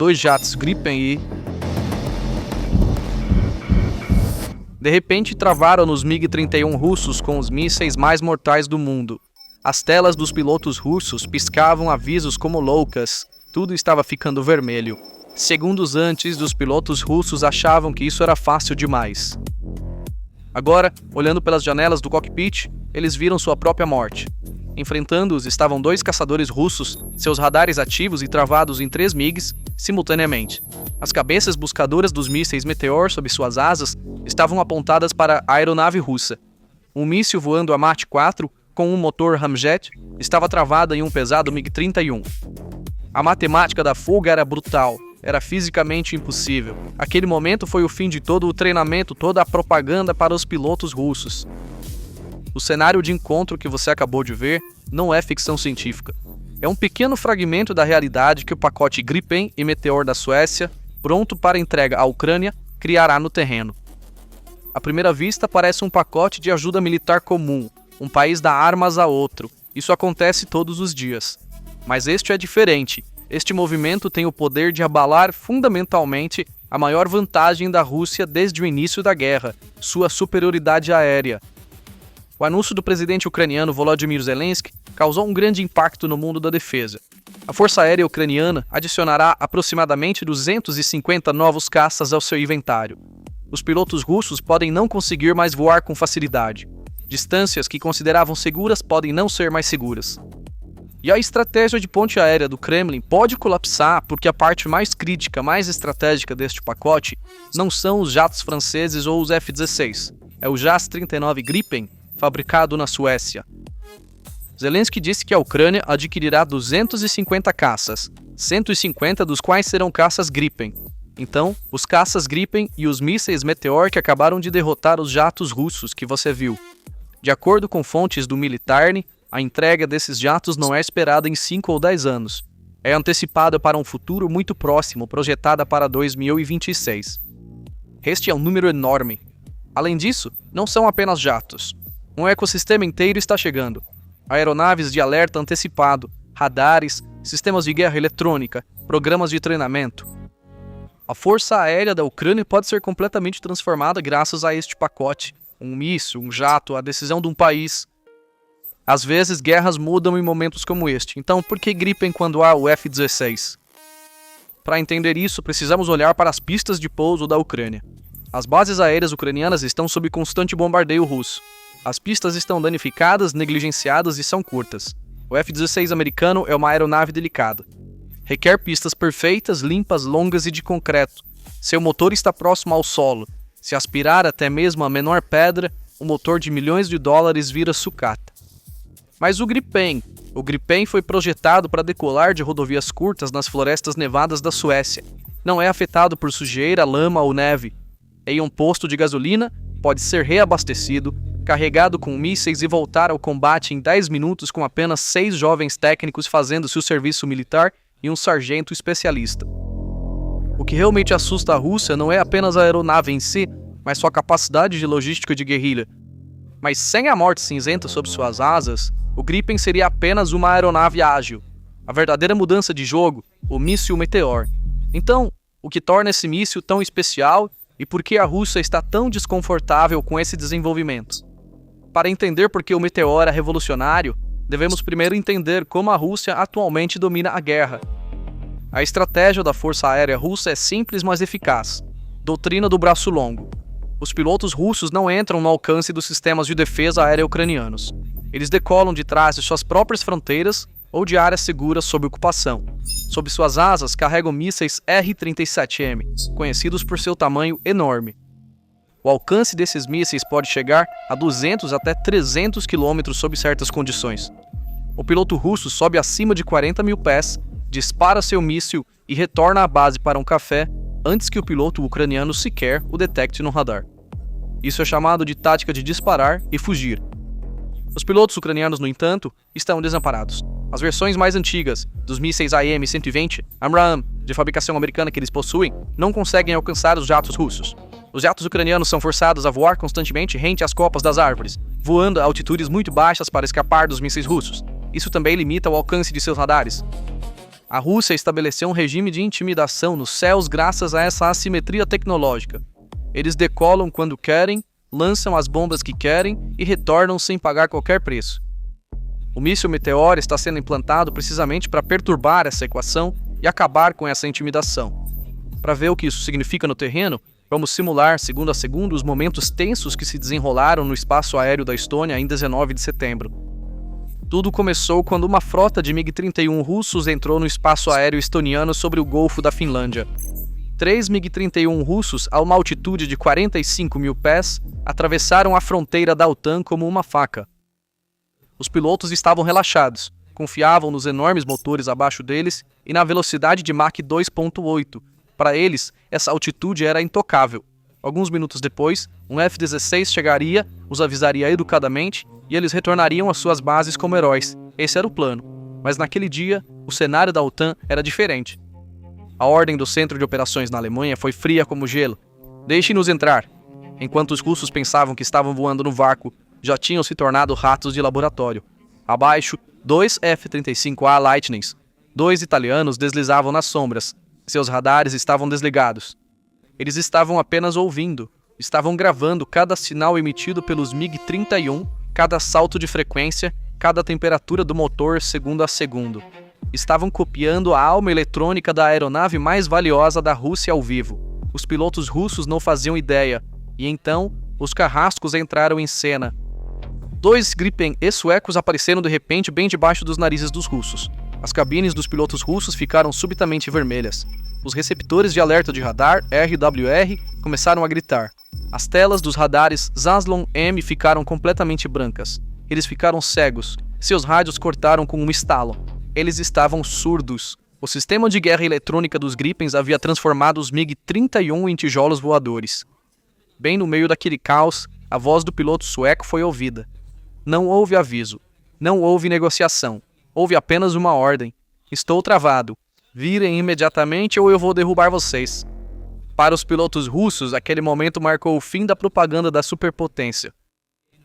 2 jatos Gripen e... De repente, travaram nos MiG-31 russos com os mísseis mais mortais do mundo. As telas dos pilotos russos piscavam avisos como loucas. Tudo estava ficando vermelho. Segundos antes, os pilotos russos achavam que isso era fácil demais. Agora, olhando pelas janelas do cockpit, eles viram sua própria morte. Enfrentando-os estavam 2 caçadores russos, seus radares ativos e travados em 3 MiGs simultaneamente. As cabeças buscadoras dos mísseis Meteor sob suas asas estavam apontadas para a aeronave russa. Um míssil voando a Mach 4, com um motor ramjet, estava travado em um pesado MiG-31. A matemática da fuga era brutal, era fisicamente impossível. Aquele momento foi o fim de todo o treinamento, toda a propaganda para os pilotos russos. O cenário de encontro que você acabou de ver não é ficção científica. É um pequeno fragmento da realidade que o pacote Gripen e Meteor da Suécia, pronto para entrega à Ucrânia, criará no terreno. À primeira vista, parece um pacote de ajuda militar comum. Um país dá armas a outro. Isso acontece todos os dias. Mas este é diferente. Este movimento tem o poder de abalar fundamentalmente a maior vantagem da Rússia desde o início da guerra, sua superioridade aérea. O anúncio do presidente ucraniano Volodymyr Zelensky causou um grande impacto no mundo da defesa. A Força Aérea Ucraniana adicionará aproximadamente 250 novos caças ao seu inventário. Os pilotos russos podem não conseguir mais voar com facilidade. Distâncias que consideravam seguras podem não ser mais seguras. E a estratégia de ponte aérea do Kremlin pode colapsar porque a parte mais crítica, mais estratégica deste pacote não são os jatos franceses ou os F-16. É o JAS-39 Gripen, fabricado na Suécia. Zelensky disse que a Ucrânia adquirirá 250 caças, 150 dos quais serão caças Gripen. Então, os caças Gripen e os mísseis Meteor que acabaram de derrotar os jatos russos que você viu. De acordo com fontes do Militarny, a entrega desses jatos não é esperada em 5 ou 10 anos. É antecipada para um futuro muito próximo, projetada para 2026. Este é um número enorme. Além disso, não são apenas jatos. Um ecossistema inteiro está chegando. Aeronaves de alerta antecipado, radares, sistemas de guerra eletrônica, programas de treinamento. A Força Aérea da Ucrânia pode ser completamente transformada graças a este pacote. Um míssil, um jato, a decisão de um país. Às vezes, guerras mudam em momentos como este. Então, por que Gripen quando há o F-16? Para entender isso, precisamos olhar para as pistas de pouso da Ucrânia. As bases aéreas ucranianas estão sob constante bombardeio russo. As pistas estão danificadas, negligenciadas e são curtas. O F-16 americano é uma aeronave delicada. Requer pistas perfeitas, limpas, longas e de concreto. Seu motor está próximo ao solo. Se aspirar até mesmo a menor pedra, um motor de milhões de dólares vira sucata. Mas o Gripen foi projetado para decolar de rodovias curtas nas florestas nevadas da Suécia. Não é afetado por sujeira, lama ou neve. Em um posto de gasolina, pode ser reabastecido, carregado com mísseis e voltar ao combate em 10 minutos com apenas 6 jovens técnicos fazendo seu serviço militar e um sargento especialista. O que realmente assusta a Rússia não é apenas a aeronave em si, mas sua capacidade de logística de guerrilha. Mas sem a morte cinzenta sob suas asas, o Gripen seria apenas uma aeronave ágil. A verdadeira mudança de jogo, o míssil Meteor. Então, o que torna esse míssil tão especial e por que a Rússia está tão desconfortável com esse desenvolvimento? Para entender por que o Meteor é revolucionário, devemos primeiro entender como a Rússia atualmente domina a guerra. A estratégia da Força Aérea Russa é simples, mas eficaz. Doutrina do braço longo. Os pilotos russos não entram no alcance dos sistemas de defesa aérea ucranianos. Eles decolam de trás de suas próprias fronteiras ou de áreas seguras sob ocupação. Sob suas asas carregam mísseis R-37M, conhecidos por seu tamanho enorme. O alcance desses mísseis pode chegar a 200 até 300 km sob certas condições. O piloto russo sobe acima de 40 mil pés, dispara seu míssil e retorna à base para um café antes que o piloto ucraniano sequer o detecte no radar. Isso é chamado de tática de disparar e fugir. Os pilotos ucranianos, no entanto, estão desamparados. As versões mais antigas dos mísseis AIM-120 Amram, de fabricação americana que eles possuem, não conseguem alcançar os jatos russos. Os jatos ucranianos são forçados a voar constantemente rente às copas das árvores, voando a altitudes muito baixas para escapar dos mísseis russos. Isso também limita o alcance de seus radares. A Rússia estabeleceu um regime de intimidação nos céus graças a essa assimetria tecnológica. Eles decolam quando querem, lançam as bombas que querem e retornam sem pagar qualquer preço. O míssil Meteor está sendo implantado precisamente para perturbar essa equação e acabar com essa intimidação. Para ver o que isso significa no terreno, vamos simular, segundo a segundo, os momentos tensos que se desenrolaram no espaço aéreo da Estônia em 19 de setembro. Tudo começou quando uma frota de MiG-31 russos entrou no espaço aéreo estoniano sobre o Golfo da Finlândia. 3 MiG-31 russos, a uma altitude de 45 mil pés, atravessaram a fronteira da OTAN como uma faca. Os pilotos estavam relaxados, confiavam nos enormes motores abaixo deles e na velocidade de Mach 2.8. Para eles, essa altitude era intocável. Alguns minutos depois, um F-16 chegaria, os avisaria educadamente e eles retornariam às suas bases como heróis. Esse era o plano. Mas naquele dia, o cenário da OTAN era diferente. A ordem do Centro de Operações na Alemanha foi fria como gelo. Deixem-nos entrar. Enquanto os russos pensavam que estavam voando no vácuo, já tinham se tornado ratos de laboratório. Abaixo, 2 F-35A Lightnings. 2 italianos deslizavam nas sombras. Seus radares estavam desligados. Eles estavam apenas ouvindo. Estavam gravando cada sinal emitido pelos MiG-31, cada salto de frequência, cada temperatura do motor segundo a segundo. Estavam copiando a alma eletrônica da aeronave mais valiosa da Rússia ao vivo. Os pilotos russos não faziam ideia. E então, os carrascos entraram em cena. 2 Gripen e suecos apareceram de repente bem debaixo dos narizes dos russos. As cabines dos pilotos russos ficaram subitamente vermelhas. Os receptores de alerta de radar, RWR, começaram a gritar. As telas dos radares Zaslon-M ficaram completamente brancas. Eles ficaram cegos. Seus rádios cortaram com um estalo. Eles estavam surdos. O sistema de guerra eletrônica dos Gripens havia transformado os MiG-31 em tijolos voadores. Bem no meio daquele caos, a voz do piloto sueco foi ouvida. Não houve aviso. Não houve negociação. Houve apenas uma ordem. Estou travado. Virem imediatamente ou eu vou derrubar vocês. Para os pilotos russos, aquele momento marcou o fim da propaganda da superpotência.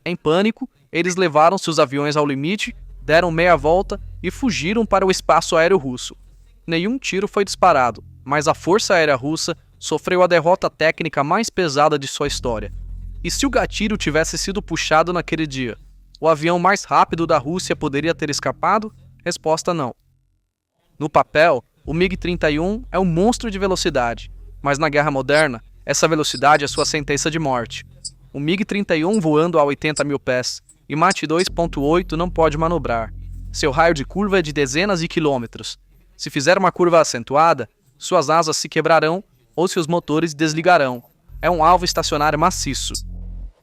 Em pânico, eles levaram seus aviões ao limite, deram meia volta e fugiram para o espaço aéreo russo. Nenhum tiro foi disparado, mas a Força Aérea Russa sofreu a derrota técnica mais pesada de sua história. E se o gatilho tivesse sido puxado naquele dia, o avião mais rápido da Rússia poderia ter escapado? Resposta não. No papel, o MiG-31 é um monstro de velocidade, mas na guerra moderna, essa velocidade é sua sentença de morte. O MiG-31 voando a 80 mil pés e Mach 2.8 não pode manobrar. Seu raio de curva é de dezenas de quilômetros. Se fizer uma curva acentuada, suas asas se quebrarão ou seus motores desligarão. É um alvo estacionário maciço.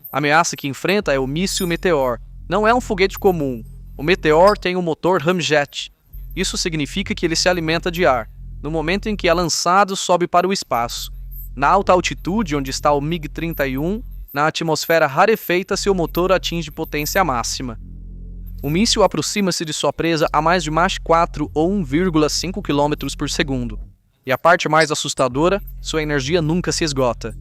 A ameaça que enfrenta é o míssil Meteor. Não é um foguete comum. O Meteor tem um motor ramjet. Isso significa que ele se alimenta de ar. No momento em que é lançado, sobe para o espaço. Na alta altitude, onde está o MiG-31, na atmosfera rarefeita, seu motor atinge potência máxima. O míssil aproxima-se de sua presa a mais de Mach 4 ou 1,5 km por segundo. E a parte mais assustadora, sua energia nunca se esgota.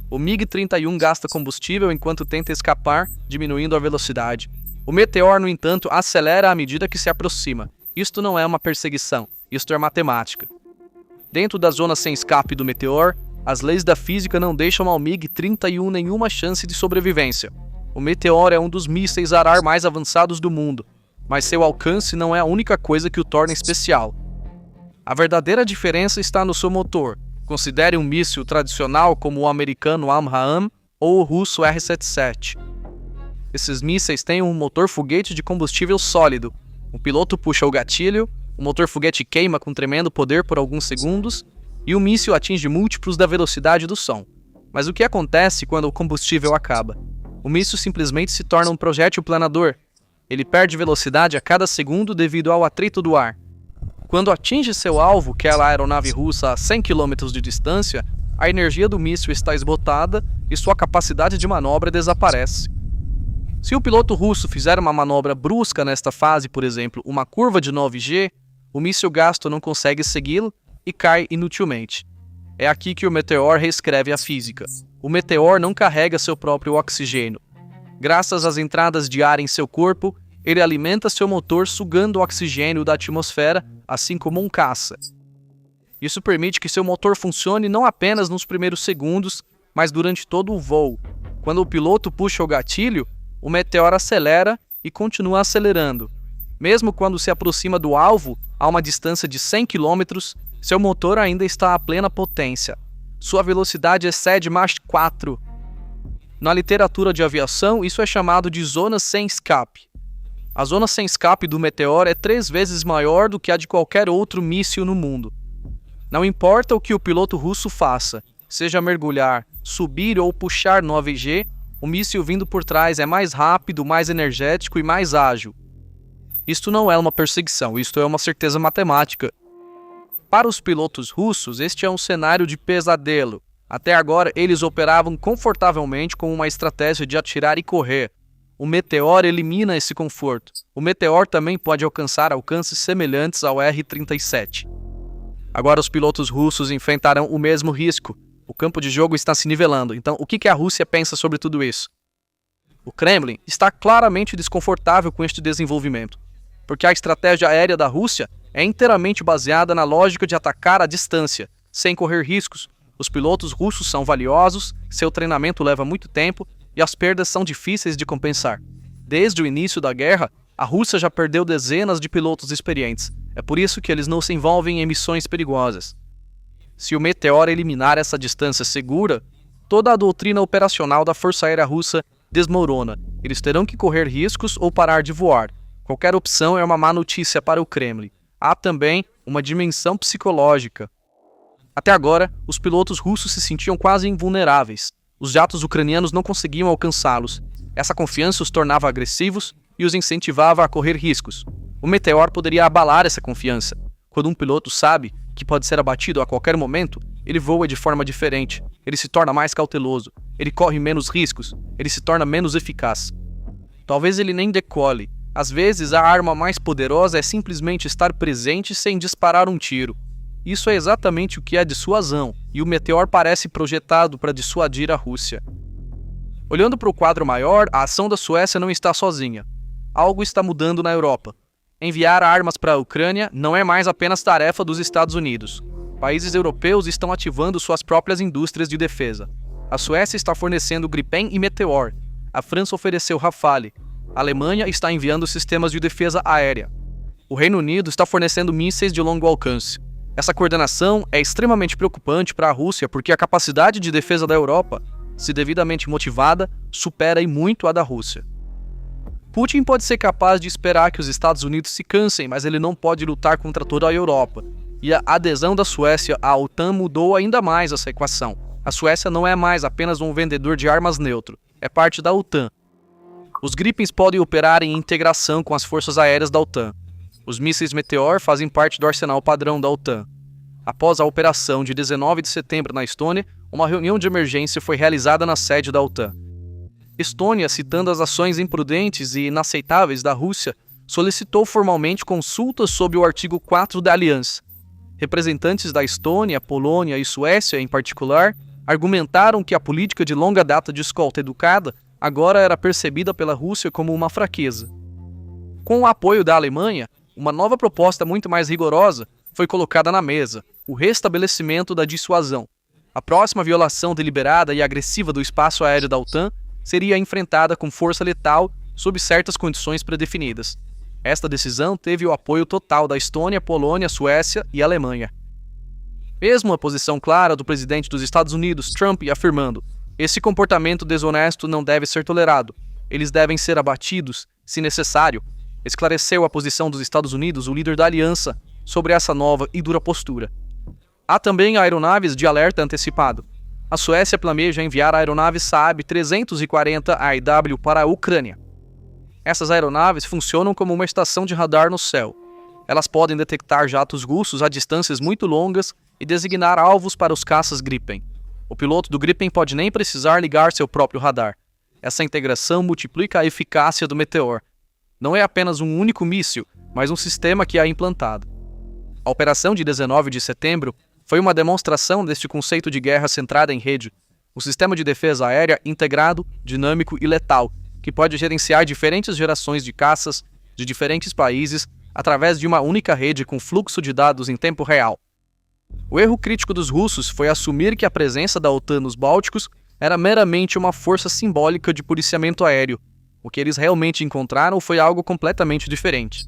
O MiG-31 gasta combustível enquanto tenta escapar, diminuindo a velocidade. O Meteor, no entanto, acelera à medida que se aproxima. Isto não é uma perseguição, isto é matemática. Dentro da zona sem escape do Meteor, as leis da física não deixam ao MiG-31 nenhuma chance de sobrevivência. O Meteor é um dos mísseis a ar mais avançados do mundo, mas seu alcance não é a única coisa que o torna especial. A verdadeira diferença está no seu motor. Considere um míssil tradicional como o americano AMRAAM ou o russo R-77. Esses mísseis têm um motor foguete de combustível sólido. O piloto puxa o gatilho, o motor foguete queima com tremendo poder por alguns segundos e o míssil atinge múltiplos da velocidade do som. Mas o que acontece quando o combustível acaba? O míssil simplesmente se torna um projétil planador. Ele perde velocidade a cada segundo devido ao atrito do ar. Quando atinge seu alvo, que é a aeronave russa a 100 km de distância, a energia do míssil está esgotada e sua capacidade de manobra desaparece. Se o piloto russo fizer uma manobra brusca nesta fase, por exemplo, uma curva de 9G, o míssil gasto não consegue segui-lo e cai inutilmente. É aqui que o Meteor reescreve a física. O Meteor não carrega seu próprio oxigênio. Graças às entradas de ar em seu corpo, ele alimenta seu motor sugando o oxigênio da atmosfera, assim como um caça. Isso permite que seu motor funcione não apenas nos primeiros segundos, mas durante todo o voo. Quando o piloto puxa o gatilho, o meteoro acelera e continua acelerando. Mesmo quando se aproxima do alvo, a uma distância de 100 km, seu motor ainda está a plena potência. Sua velocidade excede Mach 4. Na literatura de aviação, isso é chamado de zona sem escape. A zona sem escape do meteoro é 3 vezes maior do que a de qualquer outro míssil no mundo. Não importa o que o piloto russo faça, seja mergulhar, subir ou puxar no AVG, o míssil vindo por trás é mais rápido, mais energético e mais ágil. Isto não é uma perseguição, isto é uma certeza matemática. Para os pilotos russos, este é um cenário de pesadelo. Até agora, eles operavam confortavelmente com uma estratégia de atirar e correr. O meteoro elimina esse conforto. O meteoro também pode alcançar alcances semelhantes ao R-37. Agora os pilotos russos enfrentarão o mesmo risco. O campo de jogo está se nivelando. Então, o que a Rússia pensa sobre tudo isso? O Kremlin está claramente desconfortável com este desenvolvimento, porque a estratégia aérea da Rússia é inteiramente baseada na lógica de atacar à distância, sem correr riscos. Os pilotos russos são valiosos, seu treinamento leva muito tempo e as perdas são difíceis de compensar. Desde o início da guerra, a Rússia já perdeu dezenas de pilotos experientes. É por isso que eles não se envolvem em missões perigosas. Se o meteoro eliminar essa distância segura, toda a doutrina operacional da Força Aérea Russa desmorona. Eles terão que correr riscos ou parar de voar. Qualquer opção é uma má notícia para o Kremlin. Há também uma dimensão psicológica. Até agora, os pilotos russos se sentiam quase invulneráveis. Os jatos ucranianos não conseguiam alcançá-los. Essa confiança os tornava agressivos e os incentivava a correr riscos. O meteoro poderia abalar essa confiança. Quando um piloto sabe que pode ser abatido a qualquer momento, ele voa de forma diferente, ele se torna mais cauteloso, ele corre menos riscos, ele se torna menos eficaz. Talvez ele nem decole. Às vezes, a arma mais poderosa é simplesmente estar presente sem disparar um tiro. Isso é exatamente o que é dissuasão, e o meteoro parece projetado para dissuadir a Rússia. Olhando para o quadro maior, a ação da Suécia não está sozinha. Algo está mudando na Europa. Enviar armas para a Ucrânia não é mais apenas tarefa dos Estados Unidos. Países europeus estão ativando suas próprias indústrias de defesa. A Suécia está fornecendo Gripen e Meteor. A França ofereceu Rafale. A Alemanha está enviando sistemas de defesa aérea. O Reino Unido está fornecendo mísseis de longo alcance. Essa coordenação é extremamente preocupante para a Rússia porque a capacidade de defesa da Europa, se devidamente motivada, supera e muito a da Rússia. Putin pode ser capaz de esperar que os Estados Unidos se cansem, mas ele não pode lutar contra toda a Europa. E a adesão da Suécia à OTAN mudou ainda mais essa equação. A Suécia não é mais apenas um vendedor de armas neutro, é parte da OTAN. Os Gripens podem operar em integração com as forças aéreas da OTAN. Os mísseis Meteor fazem parte do arsenal padrão da OTAN. Após a operação de 19 de setembro na Estônia, uma reunião de emergência foi realizada na sede da OTAN. Estônia, citando as ações imprudentes e inaceitáveis da Rússia, solicitou formalmente consultas sobre o artigo 4 da aliança. Representantes da Estônia, Polônia e Suécia, em particular, argumentaram que a política de longa data de escolta educada agora era percebida pela Rússia como uma fraqueza. Com o apoio da Alemanha, uma nova proposta muito mais rigorosa foi colocada na mesa: o restabelecimento da dissuasão. A próxima violação deliberada e agressiva do espaço aéreo da OTAN seria enfrentada com força letal sob certas condições predefinidas. Esta decisão teve o apoio total da Estônia, Polônia, Suécia e Alemanha. Mesmo a posição clara do presidente dos Estados Unidos, Trump, afirmando: esse comportamento desonesto não deve ser tolerado, eles devem ser abatidos, se necessário, esclareceu a posição dos Estados Unidos, o líder da aliança, sobre essa nova e dura postura. Há também aeronaves de alerta antecipado. A Suécia planeja enviar a aeronave Saab 340 AEW para a Ucrânia. Essas aeronaves funcionam como uma estação de radar no céu. Elas podem detectar jatos russos a distâncias muito longas e designar alvos para os caças Gripen. O piloto do Gripen pode nem precisar ligar seu próprio radar. Essa integração multiplica a eficácia do Meteor. Não é apenas um único míssil, mas um sistema que é implantado. A operação de 19 de setembro foi uma demonstração deste conceito de guerra centrada em rede, um sistema de defesa aérea integrado, dinâmico e letal, que pode gerenciar diferentes gerações de caças, de diferentes países através de uma única rede com fluxo de dados em tempo real. O erro crítico dos russos foi assumir que a presença da OTAN nos Bálticos era meramente uma força simbólica de policiamento aéreo. O que eles realmente encontraram foi algo completamente diferente.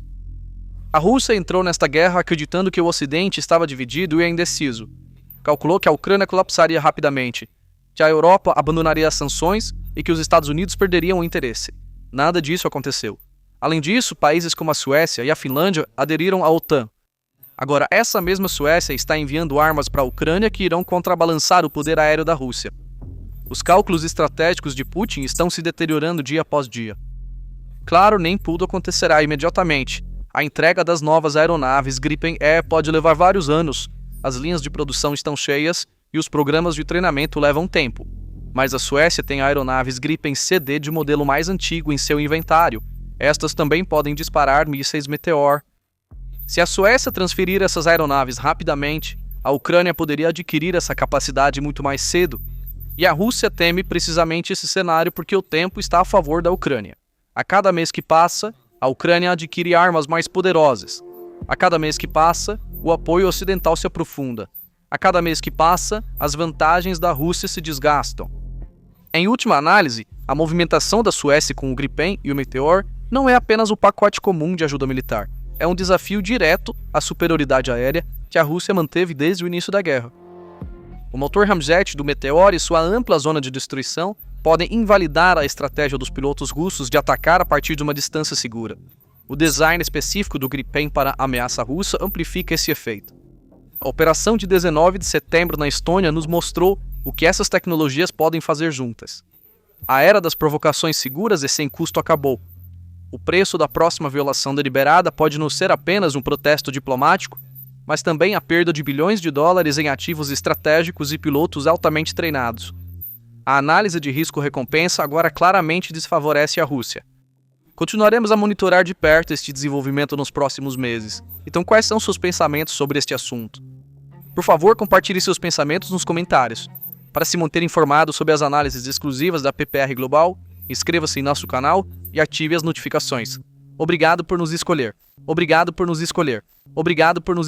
A Rússia entrou nesta guerra acreditando que o Ocidente estava dividido e indeciso. Calculou que a Ucrânia colapsaria rapidamente, que a Europa abandonaria as sanções e que os Estados Unidos perderiam o interesse. Nada disso aconteceu. Além disso, países como a Suécia e a Finlândia aderiram à OTAN. Agora, essa mesma Suécia está enviando armas para a Ucrânia que irão contrabalançar o poder aéreo da Rússia. Os cálculos estratégicos de Putin estão se deteriorando dia após dia. Claro, nem tudo acontecerá imediatamente. A entrega das novas aeronaves Gripen E pode levar vários anos. As linhas de produção estão cheias e os programas de treinamento levam tempo. Mas a Suécia tem aeronaves Gripen CD de modelo mais antigo em seu inventário. Estas também podem disparar mísseis Meteor. Se a Suécia transferir essas aeronaves rapidamente, a Ucrânia poderia adquirir essa capacidade muito mais cedo. E a Rússia teme precisamente esse cenário porque o tempo está a favor da Ucrânia. A cada mês que passa, a Ucrânia adquire armas mais poderosas. A cada mês que passa, o apoio ocidental se aprofunda. A cada mês que passa, as vantagens da Rússia se desgastam. Em última análise, a movimentação da Suécia com o Gripen e o Meteor não é apenas o pacote comum de ajuda militar. É um desafio direto à superioridade aérea que a Rússia manteve desde o início da guerra. O motor ramjet do Meteor e sua ampla zona de destruição podem invalidar a estratégia dos pilotos russos de atacar a partir de uma distância segura. O design específico do Gripen para a ameaça russa amplifica esse efeito. A operação de 19 de setembro na Estônia nos mostrou o que essas tecnologias podem fazer juntas. A era das provocações seguras e sem custo acabou. O preço da próxima violação deliberada pode não ser apenas um protesto diplomático, mas também a perda de bilhões de dólares em ativos estratégicos e pilotos altamente treinados. A análise de risco-recompensa agora claramente desfavorece a Rússia. Continuaremos a monitorar de perto este desenvolvimento nos próximos meses. Então, quais são seus pensamentos sobre este assunto? Por favor, compartilhe seus pensamentos nos comentários. Para se manter informado sobre as análises exclusivas da PPR Global, inscreva-se em nosso canal e ative as notificações. Obrigado por nos escolher. Obrigado por nos escolher. Obrigado por nos escolher.